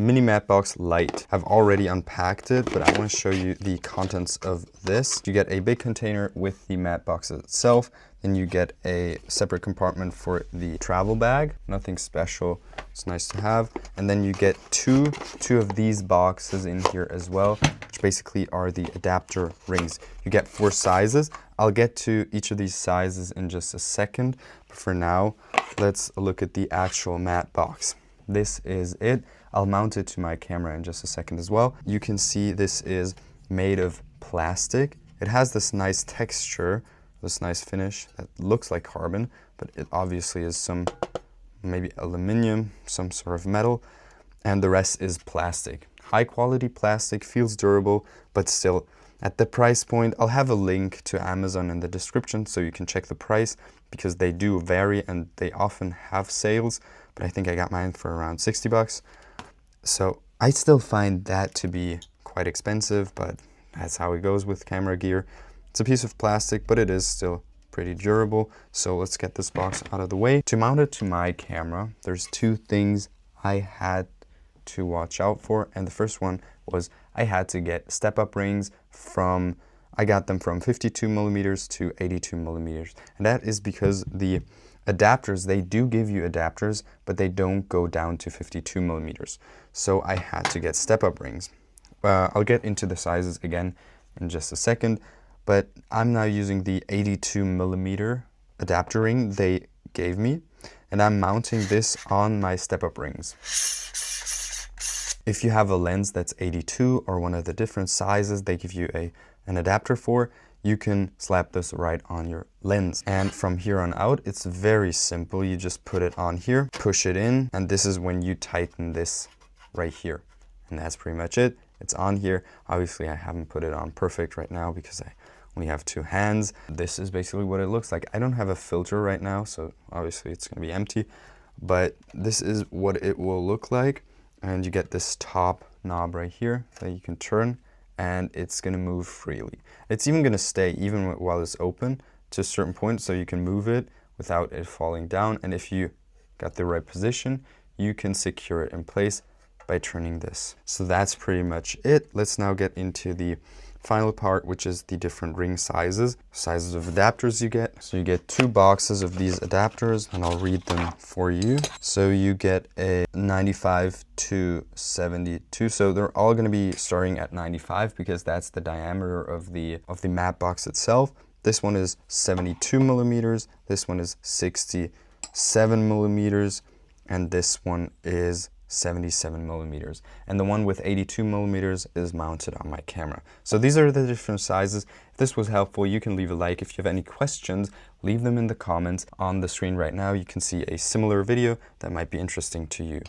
mini matte box Lite. I've already unpacked it, but I want to show you the contents of this. You get a big container with the matte box itself. Then you get a separate compartment for the travel bag. Nothing special. It's nice to have. And then you get two of these boxes in here as well, which basically are the adapter rings. You get 4 sizes. I'll get to each of these sizes in just a second. But for now, let's look at the actual matte box. This is it. I'll mount it to my camera in just a second as well. You can see this is made of plastic. It has this nice texture, this nice finish that looks like carbon, but it obviously is some maybe aluminum, some sort of metal, and the rest is plastic. High quality plastic, feels durable, but still at the price point, I'll have a link to Amazon in the description so you can check the price, because they do vary and they often have sales, but I think I got mine for around 60 bucks. So I still find that to be quite expensive, but that's how it goes with camera gear. It's a piece of plastic, but it is still pretty durable. So let's get this box out of the way. To mount it to my camera, there's 2 things I had to watch out for. And the first one was I had to get step-up rings I got them from 52 millimeters to 82 millimeters. And that is because the adapters, they do give you adapters, but they don't go down to 52 millimeters. So I had to get step-up rings. I'll get into the sizes again in just a second, but I'm now using the 82 millimeter adapter ring they gave me, and I'm mounting this on my step-up rings. If you have a lens that's 82 or one of the different sizes they give you an adapter for, you can slap this right on your lens. And from here on out, it's very simple. You just put it on here, push it in, and this is when you tighten this right here. And that's pretty much it. It's on here. Obviously, I haven't put it on perfect right now because I only have 2 hands. This is basically what it looks like. I don't have a filter right now, so obviously it's going to be empty. But this is what it will look like. And you get this top knob right here that you can turn, and it's going to move freely. It's even going to stay even while it's open to a certain point, so you can move it without it falling down. And if you got the right position, you can secure it in place by turning this. So that's pretty much it. Let's now get into the final part, which is the different ring sizes of adapters you get. So you get 2 boxes of these adapters, and I'll read them for you. So you get a 95 to 72. So they're all going to be starting at 95 because that's the diameter of the matte box itself. This one is 72 millimeters. This one is 67 millimeters, and this one is 77 millimeters, and the one with 82 millimeters is mounted on my camera. So these are the different sizes. If this was helpful, you can leave a like. If you have any questions, leave them in the comments. On the screen right now, you can see a similar video that might be interesting to you.